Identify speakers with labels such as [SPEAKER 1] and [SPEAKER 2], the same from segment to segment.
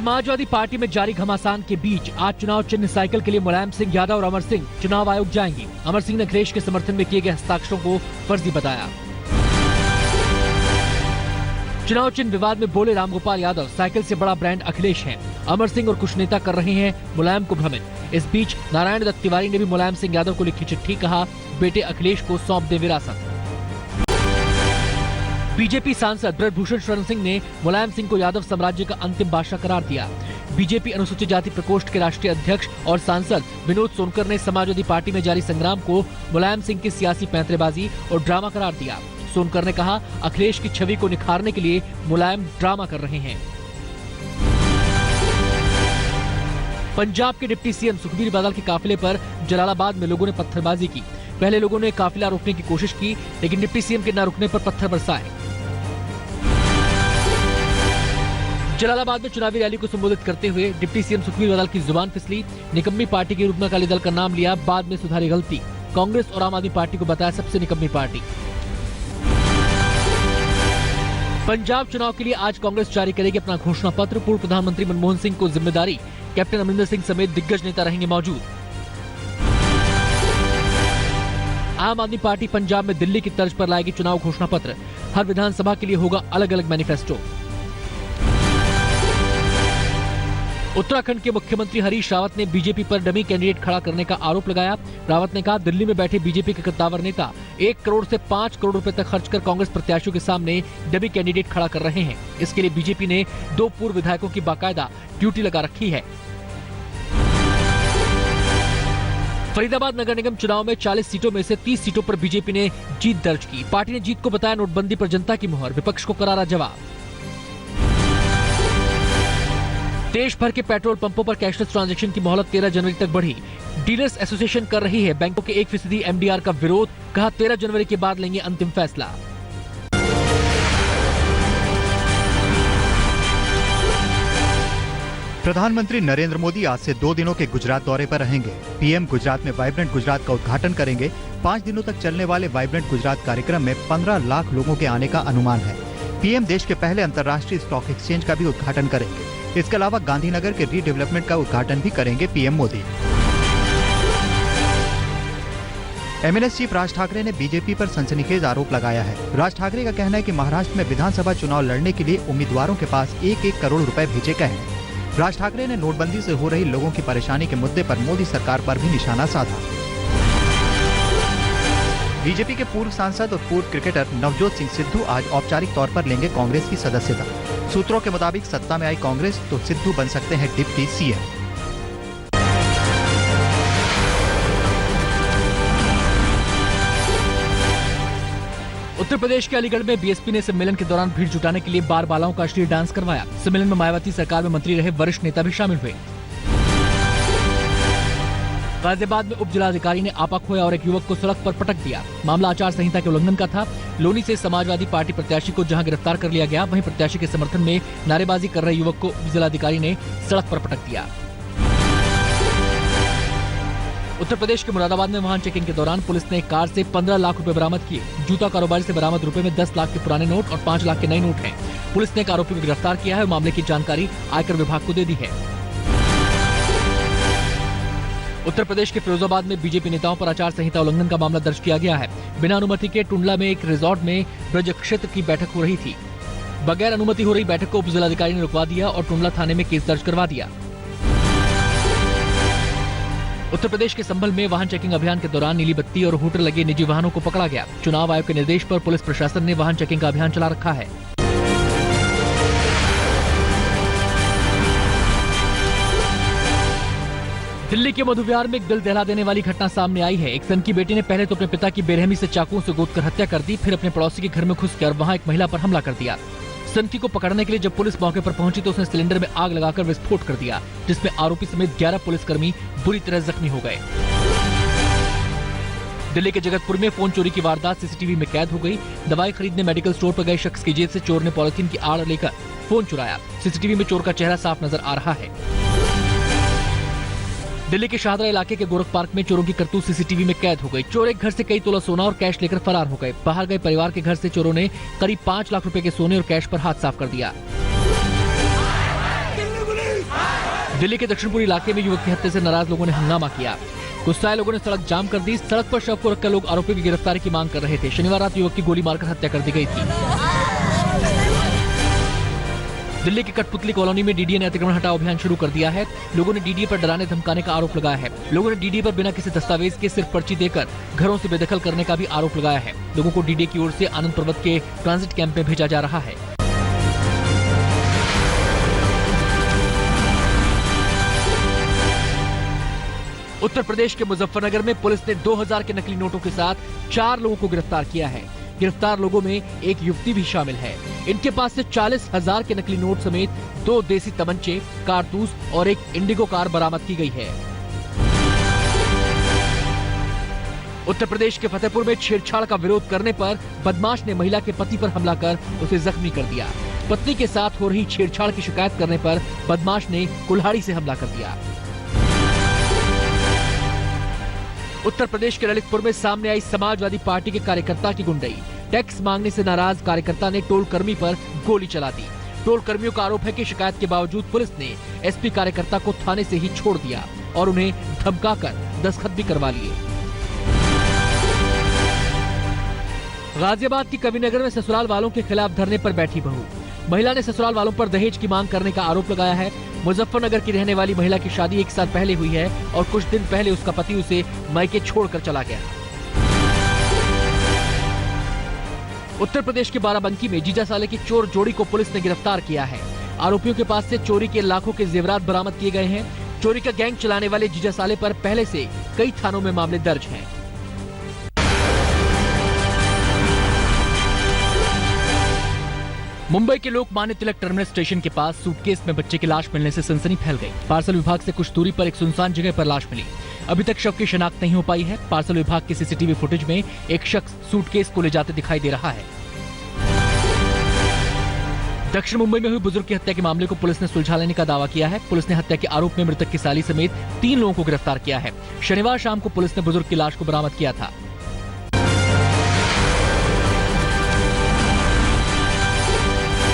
[SPEAKER 1] Samajwadi party में जारी घमासान के बीच आज चुनाव चिन्ह साइकिल के लिए मुलायम सिंह यादव और अमर सिंह चुनाव आयोग जाएंगे। अमर सिंह ने अखिलेश के समर्थन में किए गए हस्ताक्षरों को फर्जी बताया। चुनाव चिन्ह विवाद में बोले रामगोपाल यादव, साइकिल से बड़ा ब्रांड अखिलेश है। अमर सिंह और कुछ नेता कर रहे हैं मुलायम को भ्रमित। इस बीच नारायण दत्त तिवारी ने भी मुलायम सिंह यादव को लिखी चिट्ठी, कहा बेटे अखिलेश को सौंप दे विरासत। बीजेपी सांसद ब्रजभूषण शरण सिंह ने मुलायम सिंह को यादव साम्राज्य का अंतिम बादशाह करार दिया। बीजेपी अनुसूचित जाति प्रकोष्ठ के राष्ट्रीय अध्यक्ष और सांसद विनोद सोनकर ने समाजवादी पार्टी में जारी संग्राम को मुलायम सिंह की सियासी पैंतरेबाजी और ड्रामा करार दिया। सोनकर ने कहा, अखिलेश की छवि को निखारने के लिए मुलायम ड्रामा कर रहे हैं। पंजाब के डिप्टी सीएम सुखबीर बादल के काफिले पर जलालाबाद में लोगों ने पत्थरबाजी की। पहले लोगों ने काफिला रोकने की कोशिश की, लेकिन डिप्टी सीएम के न रुकने पर पत्थर बरसाए। जलालाबाद में चुनावी रैली को संबोधित करते हुए डिप्टी सीएम सुखबीर बादल की जुबान फिसली। निकम्मी पार्टी के रूप में अकाली दल का नाम लिया, बाद में सुधारी गलती। कांग्रेस और आम आदमी पार्टी को बताया सबसे निकम्मी पार्टी। पंजाब चुनाव के लिए आज कांग्रेस जारी करेगी अपना घोषणा पत्र। पूर्व प्रधानमंत्री मनमोहन सिंह को जिम्मेदारी, कैप्टन अमरिंदर सिंह समेत दिग्गज नेता रहेंगे मौजूद। आम आदमी पार्टी पंजाब में दिल्ली की तर्ज पर लाएगी चुनाव घोषणा पत्र। हर विधानसभा के लिए होगा अलग अलग मैनिफेस्टो। उत्तराखंड के मुख्यमंत्री हरीश रावत ने बीजेपी पर डमी कैंडिडेट खड़ा करने का आरोप लगाया। रावत ने कहा, दिल्ली में बैठे बीजेपी के कद्दावर नेता 1 करोड़ से 5 करोड़ रुपए तक खर्च कर कांग्रेस प्रत्याशियों के सामने डमी कैंडिडेट खड़ा कर रहे हैं। इसके लिए बीजेपी ने 2 पूर्व विधायकों की बाकायदा ड्यूटी लगा रखी है। फरीदाबाद नगर निगम चुनाव में 40 सीटों में से 30 सीटों पर बीजेपी ने जीत दर्ज की। पार्टी ने जीत को बताया नोटबंदी पर जनता की मुहर, विपक्ष को करारा जवाब। देश भर के पेट्रोल पंपों पर कैशलेस ट्रांजैक्शन की मोहलत 13 जनवरी तक बढ़ी। डीलर्स एसोसिएशन कर रही है बैंकों के 1% एमडीआर का विरोध, कहा 13 जनवरी के बाद लेंगे अंतिम फैसला।
[SPEAKER 2] प्रधानमंत्री नरेंद्र मोदी आज से 2 दिनों के गुजरात दौरे पर रहेंगे। पीएम गुजरात में वाइब्रेंट गुजरात का उद्घाटन करेंगे। 5 दिनों तक चलने वाले वाइब्रेंट गुजरात कार्यक्रम में 15 लाख लोगों के आने का अनुमान है। पीएम देश के पहले अंतर्राष्ट्रीय स्टॉक एक्सचेंज का भी उद्घाटन करेंगे। इसके अलावा गांधीनगर के रीडेवलपमेंट का उद्घाटन भी करेंगे PM Modi. MNS chief Raj Thackeray ने बीजेपी पर सनसनीखेज आरोप लगाया है। राज ठाकरे का कहना है कि महाराष्ट्र में विधानसभा चुनाव लड़ने के लिए उम्मीदवारों के पास 1-1 करोड़ रुपए भेजे गए हैं। राज ठाकरे ने नोटबंदी से हो रही लोगों की परेशानी के मुद्दे पर मोदी सरकार पर भी निशाना साधा। बीजेपी के पूर्व सांसद और पूर्व क्रिकेटर नवजोत सिंह सिद्धू आज औपचारिक तौर पर लेंगे कांग्रेस की सदस्यता। सूत्रों के मुताबिक सत्ता में आई कांग्रेस तो सिद्धू बन सकते हैं डिप्टी सीएम।
[SPEAKER 1] उत्तर प्रदेश के अलीगढ़ में बीएसपी ने सम्मेलन के दौरान भीड़ जुटाने के लिए बार बालाओं का अश्लील डांस करवाया। सम्मेलन में मायावती सरकार में मंत्री रहे वरिष्ठ नेता भी शामिल हुए। गाजियाबाद में उप जिलाधिकारी ने आपा खोया और एक युवक को सड़क पर पटक दिया। मामला आचार संहिता के उल्लंघन का था। लोनी से समाजवादी पार्टी प्रत्याशी को जहां गिरफ्तार कर लिया गया, वहीं प्रत्याशी के समर्थन में नारेबाजी कर रहे युवक को उप जिलाधिकारी ने सड़क पर पटक दिया। उत्तर प्रदेश के मुरादाबाद में वाहन चेकिंग के दौरान पुलिस ने एक कार से 15 लाख रुपए बरामद किए। जूता कारोबारी से बरामद रुपए में 10 लाख के पुराने नोट और 5 लाख के नए नोट हैं। पुलिस ने एक आरोपी को गिरफ्तार किया है और मामले की जानकारी आयकर विभाग को दे दी है। उत्तर प्रदेश के फिरोजाबाद में बीजेपी नेताओं पर आचार संहिता उल्लंघन का मामला दर्ज किया गया है। बिना अनुमति के टुंडला में एक रिजॉर्ट में ब्रज क्षेत्र की बैठक हो रही थी। बगैर अनुमति हो रही बैठक को उप जिलाधिकारी ने रुकवा दिया और टुंडला थाने में केस दर्ज करवा दिया। उत्तर प्रदेश के संभल में वाहन चेकिंग अभियान के दौरान नीली बत्ती और हूटर लगे निजी वाहनों को पकड़ा गया। चुनाव आयोग के निर्देश पर पुलिस प्रशासन ने वाहन चेकिंग का अभियान चला रखा है। दिल्ली के मधुविहार में एक दिल दहला देने वाली घटना सामने आई है। एक सन की बेटी ने पहले तो अपने पिता की बेरहमी से चाकुओं से गोदकर हत्या कर दी, फिर अपने पड़ोसी के घर में घुसकर वहां एक महिला पर हमला कर दिया। सनकी को पकड़ने के लिए जब पुलिस मौके पर पहुंची तो उसने सिलेंडर में आग लगाकर विस्फोट कर दिया, जिसमें आरोपी समेत 11 पुलिसकर्मी बुरी तरह जख्मी हो गए। दिल्ली के जगतपुर में फोन चोरी की वारदात सीसीटीवी में कैद हो गई। दवाई खरीदने मेडिकल स्टोर पर गए शख्स की जेब से चोर ने पॉलिथीन की आड़ लेकर फोन चुराया। सीसीटीवी में चोर का चेहरा साफ नजर आ रहा है। दिल्ली के शाहदरा इलाके के गोरख पार्क में चोरों की करतूत सीसीटीवी में कैद हो गई। चोर एक घर से कई तोला सोना और कैश लेकर फरार हो गए। बाहर गए परिवार के घर से चोरों ने करीब 5 लाख रुपए के सोने और कैश पर हाथ साफ कर दिया। दिल्ली के दक्षिणपुरी इलाके में युवक की हत्या से नाराज लोगों ने हंगामा किया। गुस्साए लोगों ने सड़क जाम कर दी। सड़क पर शव को रखकर लोग आरोपियों की गिरफ्तारी की मांग कर रहे थे। शनिवार रात युवक की गोली मारकर हत्या कर दी गई थी। दिल्ली की कठपुतली कॉलोनी में डीडीए ने अतिक्रमण हटाओ अभियान शुरू कर दिया है। लोगों ने डीडीए पर डराने धमकाने का आरोप लगाया है। लोगों ने डीडीए पर बिना किसी दस्तावेज के सिर्फ पर्ची देकर घरों से बेदखल करने का भी आरोप लगाया है। लोगों को डीडीए की ओर से आनंद पर्वत के ट्रांजिट कैंप में भेजा जा रहा है। उत्तर प्रदेश के मुजफ्फरनगर में पुलिस ने 2000 के नकली नोटों के साथ 4 लोगों को गिरफ्तार किया है। गिरफ्तार लोगों में एक युवती भी शामिल है। इनके पास से 40,000 के नकली नोट समेत 2 देसी तमंचे, कारतूस और एक इंडिगो कार बरामद की गई है। उत्तर प्रदेश के फतेहपुर में छेड़छाड़ का विरोध करने पर बदमाश ने महिला के पति पर हमला कर उसे जख्मी कर दिया। पत्नी के साथ हो रही छेड़छाड़ की शिकायत करने पर बदमाश ने कुल्हाड़ी से हमला कर दिया। उत्तर प्रदेश के ललितपुर में सामने आई समाजवादी पार्टी के कार्यकर्ता की गुंडई। टैक्स मांगने से नाराज कार्यकर्ता ने टोल कर्मी पर गोली चला दी। टोल कर्मियों का आरोप है कि शिकायत के बावजूद पुलिस ने एसपी कार्यकर्ता को थाने से ही छोड़ दिया और उन्हें धमकाकर दस्तखत भी करवा लिए। गाजियाबाद की कविनगर में ससुराल वालों के खिलाफ धरने पर बैठी बहू। महिला ने ससुराल वालों पर दहेज की मांग करने का आरोप लगाया है। मुजफ्फरनगर की रहने वाली महिला की शादी 1 साल पहले हुई है और कुछ दिन पहले उसका पति उसे मायके छोड़कर चला गया। उत्तर प्रदेश के बाराबंकी में जीजा साले की चोर जोड़ी को पुलिस ने गिरफ्तार किया है। आरोपियों के पास से चोरी के लाखों के जेवरात बरामद किए गए हैं। चोरी का गैंग चलाने वाले जीजा साले पर पहले से कई थानों में मामले दर्ज हैं। मुंबई के लोकमान्य तिलक टर्मिनस स्टेशन के पास सूटकेस में बच्चे की लाश मिलने से सनसनी फैल गई। पार्सल विभाग से कुछ दूरी पर एक सुनसान जगह पर लाश मिली। अभी तक शव की शिनाख्त नहीं हो पाई है। पार्सल विभाग के सीसीटीवी फुटेज में एक शख्स सूटकेस को ले जाते दिखाई दे रहा है। दक्षिण मुंबई में हुई बुजुर्ग की हत्या के मामले को पुलिस ने सुलझा लेने का दावा किया है। पुलिस ने हत्या के आरोप में मृतक की साली समेत 3 लोगों को गिरफ्तार किया है। शनिवार शाम को पुलिस ने बुजुर्ग की लाश को बरामद किया था।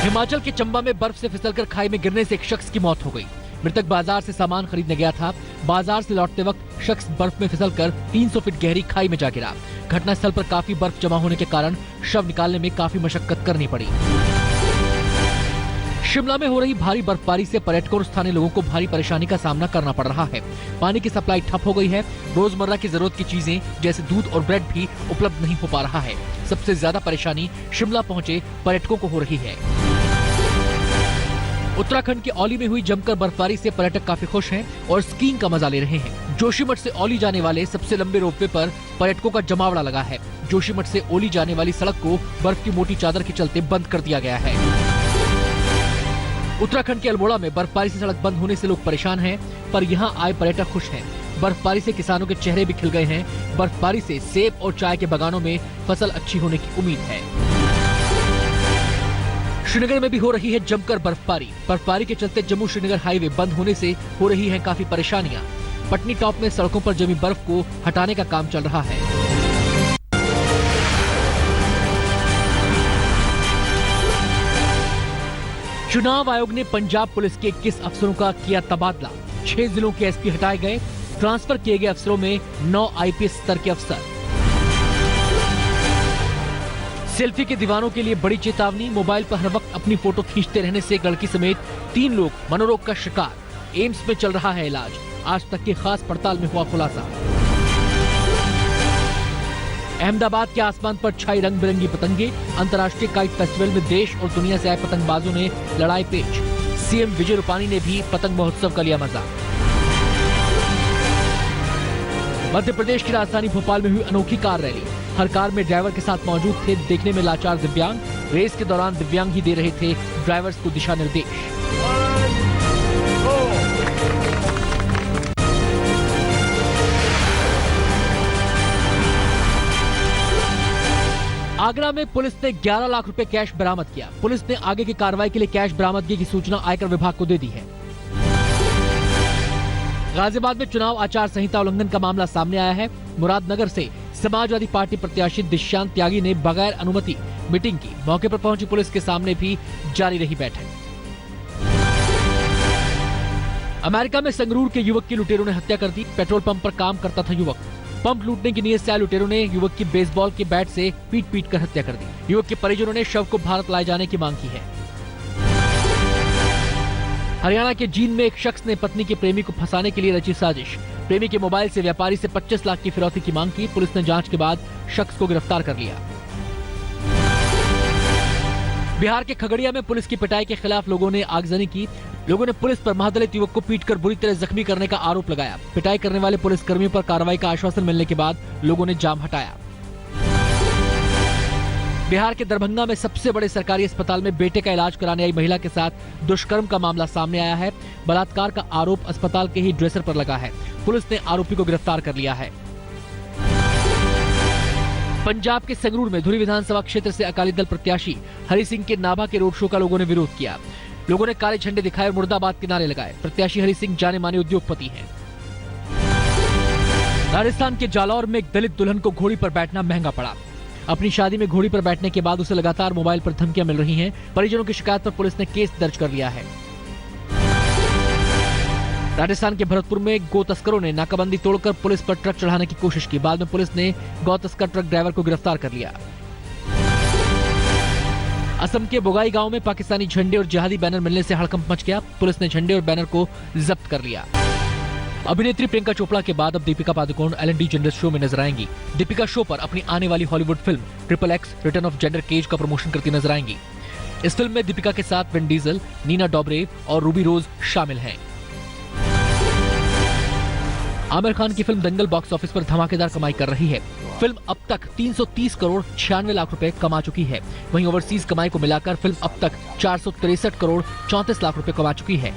[SPEAKER 1] हिमाचल के चंबा में बर्फ से फिसलकर खाई में गिरने से एक शख्स की मौत हो गई। मृतक बाजार से सामान खरीदने गया था। बाजार से लौटते वक्त शख्स बर्फ में फिसलकर 300 फीट गहरी खाई में जा गिरा। घटनास्थल पर काफी बर्फ जमा होने के कारण शव निकालने में काफी मशक्कत करनी पड़ी। शिमला में हो रही भारी बर्फबारी से पर्यटकों और स्थानीय लोगों को भारी परेशानी का सामना करना पड़ रहा है। पानी की सप्लाई ठप हो गई है। रोजमर्रा की जरूरत की चीजें जैसे दूध और ब्रेड भी उपलब्ध नहीं हो पा रहा है। सबसे ज्यादा परेशानी शिमला पहुंचे पर्यटकों को हो रही है। उत्तराखंड के औली में हुई जमकर बर्फबारी से पर्यटक काफी खुश हैं और स्कीइंग का मजा ले रहे हैं। जोशीमठ से औली जाने वाले सबसे लंबे रोपवे पर पर्यटकों का जमावड़ा लगा है। जोशीमठ से औली जाने वाली सड़क को बर्फ की मोटी चादर के चलते बंद कर दिया गया है। उत्तराखंड के अल्मोड़ा में बर्फबारी से सड़क बंद होने से लोग परेशान हैं, पर यहाँ आए पर्यटक खुश हैं। बर्फबारी से किसानों के चेहरे भी खिल गए हैं। बर्फबारी से सेब और चाय के बागानों में फसल अच्छी होने की उम्मीद है। श्रीनगर में भी हो रही है जमकर बर्फबारी। बर्फबारी के चलते जम्मू श्रीनगर हाईवे बंद होने से हो रही हैं काफी परेशानियां। पटनी टॉप में सड़कों पर जमी बर्फ को हटाने का काम चल रहा है। चुनाव आयोग ने पंजाब पुलिस के 21 अफसरों का किया तबादला। 6 जिलों के एसपी हटाए गए। ट्रांसफर किए गए अफसरों में 9 आईपीएस स्तर के अफसर। सेल्फी के दीवानों के लिए बड़ी चेतावनी। मोबाइल पर हर वक्त अपनी फोटो खींचते रहने से एक लड़की समेत 3 लोग मनोरोग का शिकार। एम्स में चल रहा है इलाज। आज तक की खास पड़ताल में हुआ खुलासा। अहमदाबाद के आसमान पर छाई रंग बिरंगी पतंगे। अंतर्राष्ट्रीय काइट फेस्टिवल में देश और दुनिया से आए पतंगबाजों ने लड़ाई पेच। सीएम विजय रूपानी ने भी पतंग महोत्सव का लिया मजा। मध्य प्रदेश की राजधानी भोपाल में हुई अनोखी कार रैली। हर कार में ड्राइवर के साथ मौजूद थे देखने में लाचार दिव्यांग। रेस के दौरान दिव्यांग ही दे रहे थे ड्राइवर्स को दिशा निर्देश। आगरा में पुलिस ने 11 लाख रुपए कैश बरामद किया। पुलिस ने आगे की कार्रवाई के लिए कैश बरामदगी की सूचना आयकर विभाग को दे दी है। गाजियाबाद में चुनाव आचार संहिता उल्लंघन का मामला सामने आया है। मुरादनगर से समाजवादी पार्टी प्रत्याशी दिशांत त्यागी ने बगैर अनुमति मीटिंग की। मौके पर पहुंची पुलिस के सामने भी जारी रही बैठक। अमेरिका में संगरूर के युवक की लुटेरों ने हत्या कर दी। पेट्रोल पंप पर काम करता था युवक। पंप लूटने की नीयत से आए लुटेरों ने युवक की बेसबॉल के बैट से पीट कर हत्या कर दी। युवक के परिजनों ने शव को भारत लाए जाने की मांग की है। हरियाणा के जींद में एक शख्स ने पत्नी के प्रेमी को फंसाने के लिए रची साजिश। प्रेमी के मोबाइल से व्यापारी से 25 लाख की फिरौती की मांग की। पुलिस ने जांच के बाद शख्स को गिरफ्तार कर लिया। बिहार के खगड़िया में पुलिस की पिटाई के खिलाफ लोगों ने आगजनी की। लोगों ने पुलिस पर महादलित युवक को पीटकर बुरी तरह जख्मी करने का आरोप लगाया। पिटाई करने वाले पुलिस कर्मियों पर कार्रवाई का आश्वासन मिलने के बाद लोगों ने जाम हटाया। बिहार के दरभंगा में सबसे बड़े सरकारी अस्पताल में बेटे का इलाज कराने आई महिला के साथ दुष्कर्म का मामला सामने आया है। बलात्कार का आरोप अस्पताल के ही ड्रेसर पर लगा है। पुलिस ने आरोपी को गिरफ्तार कर लिया है। पंजाब के संगरूर में धुरी विधानसभा क्षेत्र से अकाली दल प्रत्याशी हरि सिंह के नाभा के रोड शो का लोगों ने विरोध किया। लोगों ने काले झंडे दिखाए और मुर्दाबाद के नारे लगाए। प्रत्याशी हरि सिंह जाने माने उद्योगपति हैं। राजस्थान के जालौर में एक दलित दुल्हन को घोड़ी पर बैठना महंगा पड़ा। अपनी शादी में घोड़ी पर बैठने के बाद उसे लगातार मोबाइल पर धमकियां मिल रही हैं। परिजनों की शिकायत पर पुलिस ने केस दर्ज कर लिया है। राजस्थान के भरतपुर में गौ तस्करों ने नाकाबंदी तोड़कर पुलिस पर ट्रक चढ़ाने की कोशिश की। बाद में पुलिस ने गौ तस्कर ट्रक ड्राइवर को गिरफ्तार कर लिया। असम के बोगाई गांव में पाकिस्तानी झंडे और जिहादी बैनर मिलने से हड़कंप मच गया। पुलिस ने झंडे और बैनर को जब्त कर लिया। अभिनेत्री प्रियंका चोपड़ा के बाद अब दीपिका पादुकोण एल&डी जनरल शो में नजर आएंगी। दीपिका शो पर अपनी आने वाली Hollywood film XXX return of Xander cage का प्रमोशन करती नजर आएंगी। इस फिल्म में दीपिका के साथ विन डीजल, नीना डोबरेव और रूबी रोज शामिल हैं। आमिर खान की फिल्म दंगल बॉक्स ऑफिस पर धमाकेदार कमाई कर रही है। फिल्म अब तक 330 करोड़ 96 लाख रुपए कमा चुकी है। वहीं ओवरसीज कमाई को मिलाकर फिल्म अब तक 463 करोड़ 34 लाख रुपए कमा चुकी है।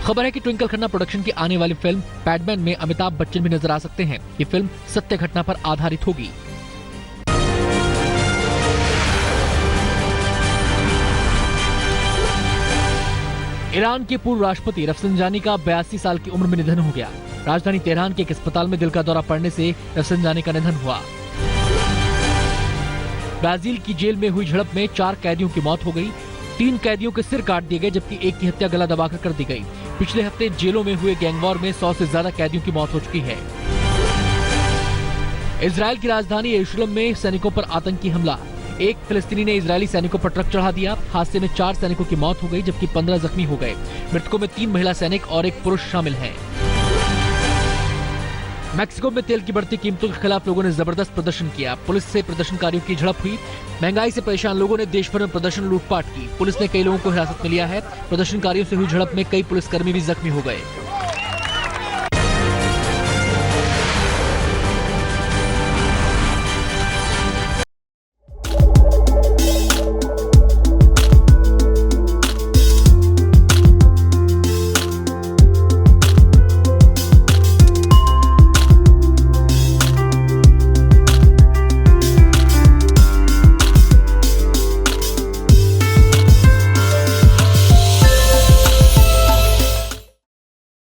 [SPEAKER 1] खबर है कि ट्विंकल खन्ना प्रोडक्शन की आने वाली फिल्म पैडमैन में अमिताभ बच्चन भी नजर आ सकते हैं। ये फिल्म सत्य घटना पर आधारित होगी। ईरान के पूर्व राष्ट्रपति रफसंजानी का 82 साल की उम्र में निधन हो गया। राजधानी तेहरान के एक अस्पताल में दिल का दौरा पड़ने से रफसंजानी का निधन हुआ। ब्राजील की जेल में हुई झड़प में 4 कैदियों की मौत हो गई। 3 कैदियों के सिर काट दिए गए जबकि एक की हत्या गला दबाकर कर दी गई। पिछले हफ्ते जेलों में हुए गैंगवॉर में 100 से ज्यादा कैदियों की मौत हो चुकी है। इजराइल की राजधानी यरूशलेम में सैनिकों पर आतंकी हमला। एक फिलिस्तीनी ने इजरायली सैनिकों पर ट्रक चढ़ा दिया। हादसे में 4 सैनिकों की मौत हो गई जबकि 15 जख्मी हो गए। मृतकों में 3 महिला सैनिक और 1 पुरुष शामिल हैं। मैक्सिको में तेल की बढ़ती कीमतों के खिलाफ लोगों ने जबरदस्त प्रदर्शन किया। पुलिस से प्रदर्शनकारियों की झड़प हुई। महंगाई से परेशान लोगों ने देश भर में प्रदर्शन लूटपाट की। पुलिस ने कई लोगों को हिरासत में लिया है। प्रदर्शनकारियों से हुई झड़प में कई पुलिसकर्मी भी जख्मी हो गए।